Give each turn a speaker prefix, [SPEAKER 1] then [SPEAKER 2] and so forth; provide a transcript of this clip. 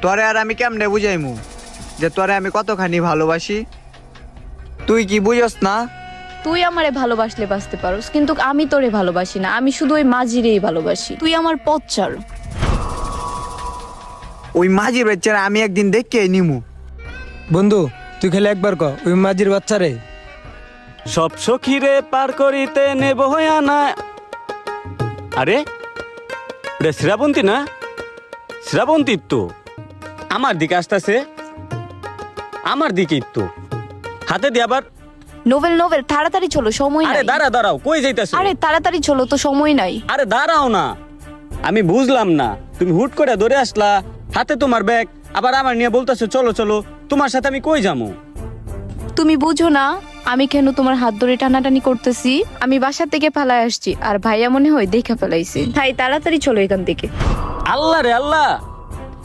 [SPEAKER 1] তোরে আর আমি কেমনে বুঝাইমু যে তোরে আমি কতখানি ভালোবাসি? তুই কি বুঝস না?
[SPEAKER 2] তুই আমারে ভালোবাসলে বাঁচতে পারোস, কিন্তু আমি তোরে ভালোবাসি না। আমি শুধু ওই মাঝিরেই ভালোবাসি। তুই আমার পথ ছাড়।
[SPEAKER 1] ওই মাঝির বাচ্চারা আমি একদিন দেখে নিমু।
[SPEAKER 3] বন্ধু তুই খেলে একবার ক ওই মাঝির বাচ্চা রে।
[SPEAKER 4] সব সখীরে পার করিতে নেব না। আরে ওটা শ্রাবন্তী না? শ্রাবন্তীর তো আমার দিকে আসতেছে, আমার দিকেই তো হাতে দিয়ে আবার।
[SPEAKER 2] নোভেল নোভেল তাড়াতাড়ি চলো, সময়
[SPEAKER 4] আরে
[SPEAKER 2] নাই।
[SPEAKER 4] দাঁড়াও, কই যাইতাছো?
[SPEAKER 2] আরে তাড়াতাড়ি চলো, তো সময় নাই।
[SPEAKER 4] আরে দাঁড়াও না, আমি বুঝলাম না, তুমি হুট করে ধরে আসলা, হাতে তোমার ব্যাগ, আবার আমার নিয়ে বলতেছো চলো চলো। তোমার সাথে আমি কই যাবো?
[SPEAKER 2] তুমি বুঝো না আমি কেন তোমার হাত ধরে টানাটানি করতেছি? আমি বাসা থেকে পালায় আসছি, আর ভাইয়া মনে হয় দেখা ফেলাইছে। তাই তাড়াতাড়ি চলো এখান থেকে।
[SPEAKER 4] আল্লাহ রে আল্লাহ,